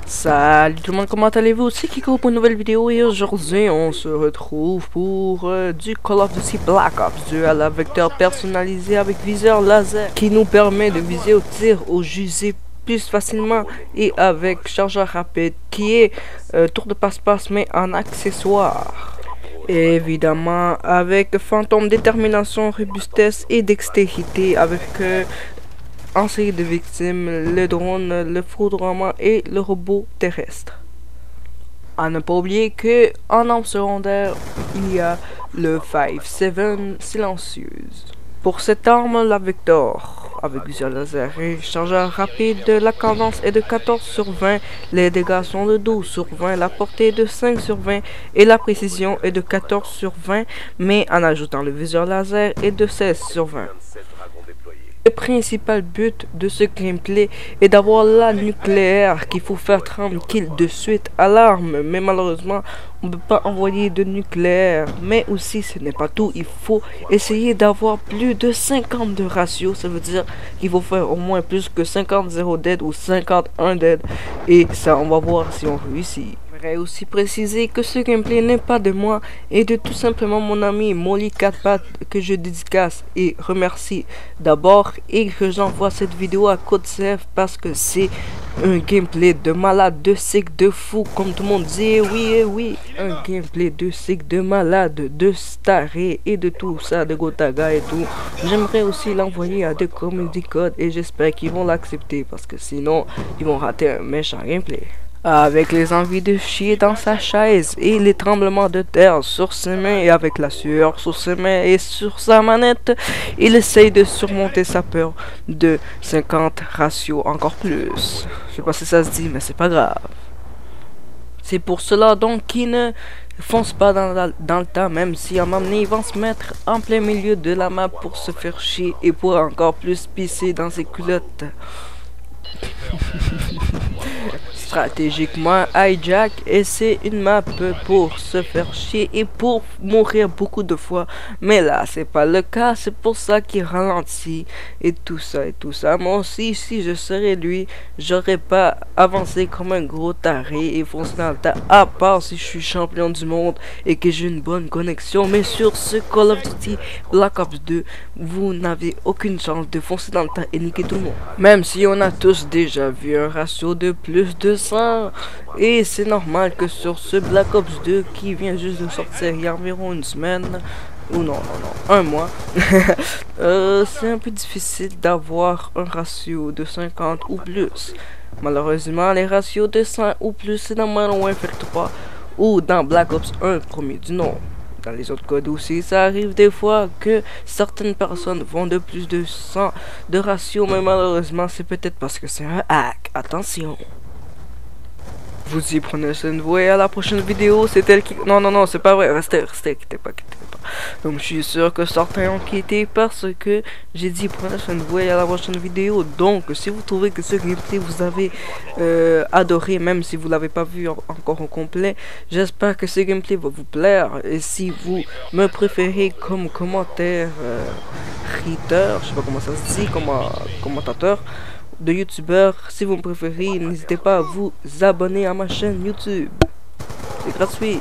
Salut tout le monde, comment allez-vous? C'est Kiko pour une nouvelle vidéo et aujourd'hui on se retrouve pour du Call of Duty Black Ops 2 à la vecteur personnalisé avec viseur laser qui nous permet de viser au tir au gilet plus facilement et avec chargeur rapide qui est tour de passe-passe mais en accessoire. Et évidemment avec fantôme, détermination, robustesse et dextérité avec en série de victimes, le drone, le foudroiement et le robot terrestre. À ne pas oublier que en arme secondaire, il y a le 5.7 silencieuse. Pour cette arme, la Vector, avec viseur laser et chargeur rapide, la cadence est de 14/20, les dégâts sont de 12/20, la portée est de 5/20 et la précision est de 14/20, mais en ajoutant le viseur laser est de 16/20. Le principal but de ce gameplay est d'avoir la nucléaire qu'il faut faire 30 kills de suite à l'arme, mais malheureusement on ne peut pas envoyer de nucléaire. Mais aussi ce n'est pas tout, il faut essayer d'avoir plus de 50 de ratio, ça veut dire qu'il faut faire au moins plus que 50 0 dead ou 51 dead, et ça on va voir si on réussit. J'aimerais aussi préciser que ce gameplay n'est pas de moi et de tout simplement mon ami Molly 4pat que je dédicace et remercie d'abord et que j'envoie cette vidéo à CodeCF parce que c'est un gameplay de malade, de sick, de fou, comme tout le monde dit, oui, un gameplay de sick, de malade, de staré et de tout ça, de Gotaga et tout. J'aimerais aussi l'envoyer à des Comedy Code et j'espère qu'ils vont l'accepter parce que sinon ils vont rater un méchant gameplay. Avec les envies de chier dans sa chaise et les tremblements de terre sur ses mains et avec la sueur sur ses mains et sur sa manette, il essaye de surmonter sa peur de 50 ratio encore plus. Je sais pas si ça se dit, mais c'est pas grave. C'est pour cela donc qu'il ne fonce pas dans le tas, même si à un moment donné ils vont se mettre en plein milieu de la map pour se faire chier et pour encore plus pisser dans ses culottes. Stratégiquement hijack et c'est une map pour se faire chier et pour mourir beaucoup de fois, mais là c'est pas le cas, c'est pour ça qu'il ralentit et tout ça. Moi aussi si je serais lui, j'aurais pas avancé comme un gros taré et foncé dans le tas, à part si je suis champion du monde et que j'ai une bonne connexion. Mais sur ce Call of Duty Black Ops 2 vous n'avez aucune chance de foncer dans le tas et niquer tout le monde, même si on a tous déjà vu un ratio de plus de 100, et c'est normal que sur ce Black Ops 2 qui vient juste de sortir il y a environ une semaine ou non, un mois, c'est un peu difficile d'avoir un ratio de 50 ou plus. Malheureusement les ratios de 100 ou plus c'est dans Modern Warfare 3 ou dans Black Ops 1 premier du nom. Dans les autres codes aussi, ça arrive des fois que certaines personnes vont de plus de 100 de ratio, mais malheureusement c'est peut-être parce que c'est un hack. Attention. Vous y prenez cette voix et à la prochaine vidéo, c'est elle qui... Non, c'est pas vrai, restez, quittez pas. Donc je suis sûr que certains ont quitté parce que j'ai dit prenez cette voix et à la prochaine vidéo. Donc si vous trouvez que ce gameplay vous avez adoré, même si vous l'avez pas vu encore au complet, j'espère que ce gameplay va vous plaire. Et si vous me préférez comme commentaire, reader, je sais pas comment ça se dit, commentateur de youtubeur, si vous me préférez, n'hésitez pas à vous abonner à ma chaîne YouTube, c'est gratuit.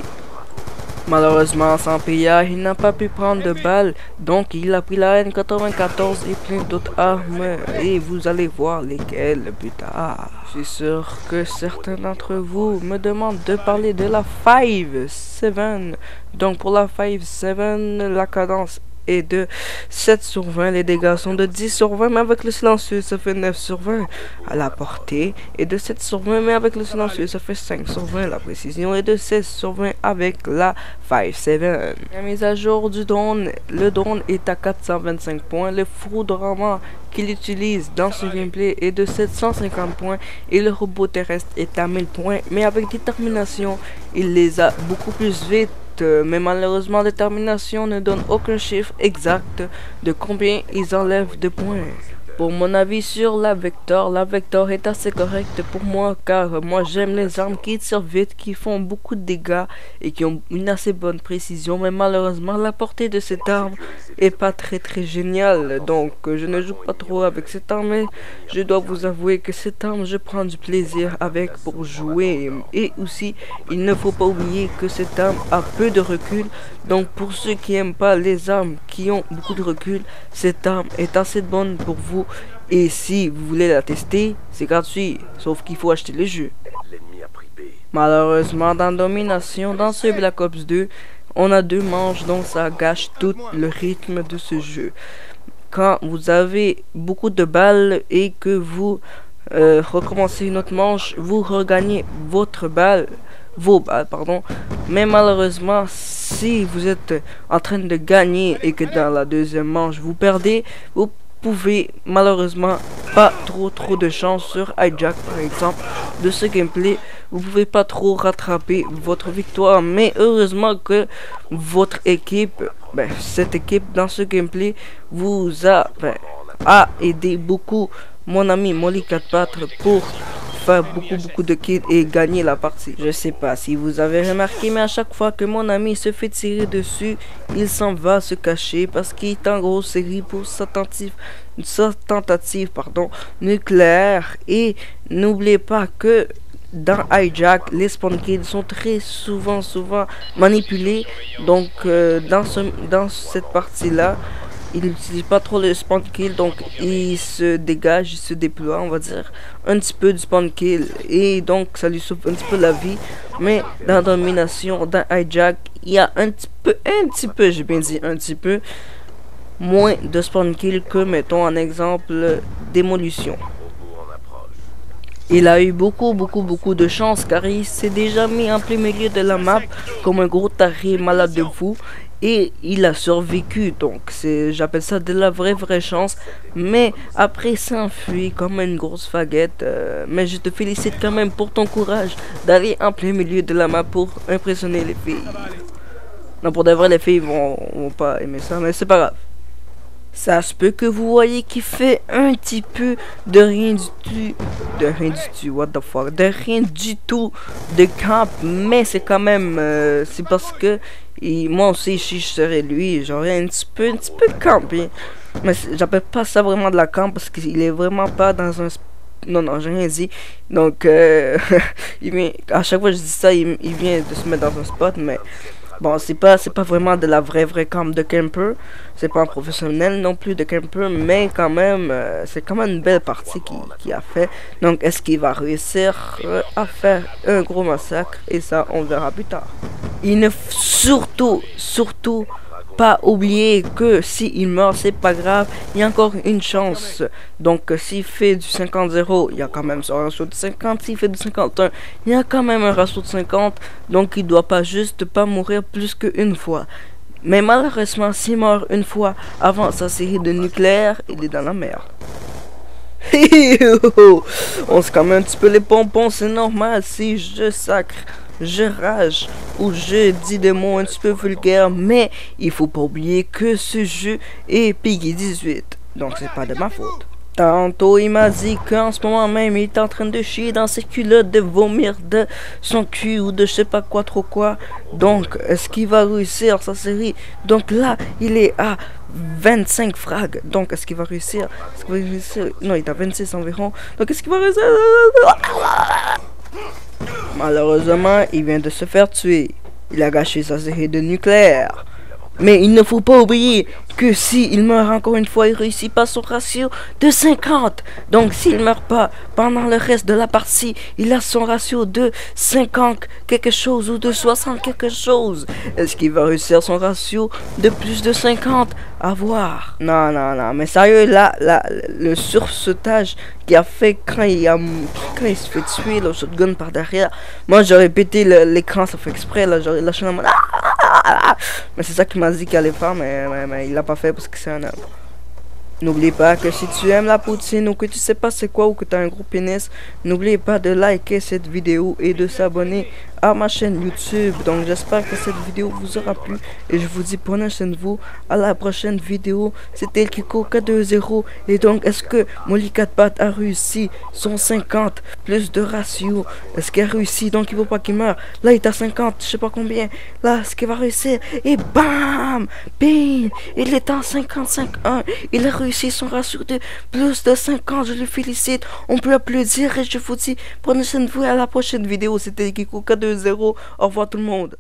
Malheureusement sans PA il n'a pas pu prendre de balles, donc il a pris la N94 et plein d'autres armes et vous allez voir lesquelles plus tard. Je suis sûr que certains d'entre vous me demandent de parler de la 5.7. Donc pour la 5.7 la cadence est de 7/20, les dégâts sont de 10/20, mais avec le silencieux ça fait 9/20, à la portée est de 7/20, mais avec le silencieux ça fait 5/20, la précision est de 16/20 avec la 5.7. La mise à jour du drone, le drone est à 425 points, le foudroiement qu'il utilise dans ce gameplay est de 750 points et le robot terrestre est à 1000 points, mais avec détermination il les a beaucoup plus vite. Mais malheureusement détermination ne donne aucun chiffre exact de combien ils enlèvent de points. Pour mon avis sur la Vector est assez correcte pour moi car moi j'aime les armes qui tirent vite, qui font beaucoup de dégâts et qui ont une assez bonne précision, mais malheureusement la portée de cette arme est pas très géniale, donc je ne joue pas trop avec cette arme, mais je dois vous avouer que cette arme je prends du plaisir avec pour jouer. Et aussi il ne faut pas oublier que cette arme a peu de recul, donc pour ceux qui aiment pas les armes qui ont beaucoup de recul, cette arme est assez bonne pour vous. Et si vous voulez la tester, c'est gratuit, sauf qu'il faut acheter le jeu. Malheureusement, dans Domination, dans ce Black Ops 2, on a 2 manches, donc ça gâche tout le rythme de ce jeu. Quand vous avez beaucoup de balles et que vous recommencez une autre manche, vous regagnez vos balles, pardon. Mais malheureusement, si vous êtes en train de gagner et que dans la deuxième manche vous perdez, vous pouvez malheureusement pas trop de chance sur Hijack par exemple de ce gameplay. Vous pouvez pas trop rattraper votre victoire, mais heureusement que votre équipe, cette équipe dans ce gameplay vous a aidé beaucoup mon ami Molly 4 pour faire beaucoup de kills et gagner la partie. Je sais pas si vous avez remarqué, mais à chaque fois que mon ami se fait tirer dessus, il s'en va se cacher parce qu'il est en grosse série pour sa tentative nucléaire. Et n'oubliez pas que dans Hijack, les spawn kills sont très souvent manipulés. Donc dans cette partie là, il n'utilise pas trop le spawn kill, donc il se dégage, il se déploie, on va dire, un petit peu du spawn kill, et donc ça lui sauve un petit peu la vie. Mais dans Domination, dans Hijack, il y a un petit peu, j'ai bien dit un petit peu, moins de spawn kill que, mettons, en exemple, Démolition. Il a eu beaucoup de chance car il s'est déjà mis en plein milieu de la map comme un gros taré malade de fou. Et il a survécu, donc j'appelle ça de la vraie chance. Mais après s'enfuit comme une grosse faguette. Mais je te félicite quand même pour ton courage d'aller en plein milieu de la map pour impressionner les filles. Non, pour de vrai, les filles vont pas aimer ça, mais c'est pas grave. Ça se peut que vous voyez qu'il fait un petit peu de rien du tout de camp, mais c'est quand même c'est parce que moi aussi si je serais lui, j'aurais un petit peu campé. Mais j'appelle pas ça vraiment de la camp parce qu'il est vraiment pas dans un non, j'ai rien dit. Donc il vient, à chaque fois que je dis ça, il vient de se mettre dans un spot, mais bon, c'est pas vraiment de la vraie camp de camper. C'est pas un professionnel non plus de camper, mais quand même, c'est quand même une belle partie qu'il a fait. Donc, est-ce qu'il va réussir à faire un gros massacre? Et ça, on verra plus tard. Il ne faut surtout pas oublier que s'il meurt, c'est pas grave, il y a encore une chance. Donc s'il fait du 50-0, il y a quand même son ratio de 50. S'il fait du 51, il y a quand même un ratio de 50. Donc il doit pas mourir plus qu'une fois. Mais malheureusement, s'il meurt une fois avant sa série de nucléaire, il est dans la merde. On se calme un petit peu les pompons, c'est normal si je sacre, je rage ou je dis des mots un petit peu vulgaires, mais il faut pas oublier que ce jeu est Peggy 18, donc c'est pas de ma faute. Tantôt il m'a dit qu'en ce moment même il est en train de chier dans ses culottes, de vomir de son cul ou de je sais pas quoi trop quoi. Donc est-ce qu'il va réussir sa série? Donc là il est à 25 frags. Donc est-ce qu'il va réussir? Non, il est à 26 environ. Donc est-ce qu'il va réussir? Malheureusement, il vient de se faire tuer. Il a gâché sa série de nucléaire. Mais il ne faut pas oublier que s'il meurt encore une fois, il réussit pas son ratio de 50. Donc s'il meurt pas pendant le reste de la partie, il a son ratio de 50 quelque chose ou de 60 quelque chose. Est-ce qu'il va réussir son ratio de plus de 50? À voir. Non, mais sérieux, là, le sursautage qu'il a fait quand il se fait tuer, le shotgun par derrière. Moi, j'aurais pété l'écran, ça fait exprès, là, j'aurais lâché la main. Mais c'est ça qu'il m'a dit qu'il allait faire, mais il l'a pas fait parce que c'est un homme. N'oublie pas que si tu aimes la poutine ou que tu sais pas c'est quoi ou que tu as un gros pénis, n'oublie pas de liker cette vidéo et de s'abonner à ma chaîne YouTube. Donc j'espère que cette vidéo vous aura plu et je vous dis prenez soin de vous. À la prochaine vidéo. C'était Kiko K20 et donc est-ce que Molly 4 a réussi son 50 plus de ratio? Est-ce qu'il a réussi? Donc il faut pas qu'il meure. Là il est à 50, je sais pas combien. Là est-ce qu'il va réussir? Et bam! Bing! Il est en 55-1. Il a réussi son ratio de plus de 50. Je le félicite. On peut applaudir et je vous dis prenez soin de vous à la prochaine vidéo. C'était Kiko K20. Au revoir tout le monde.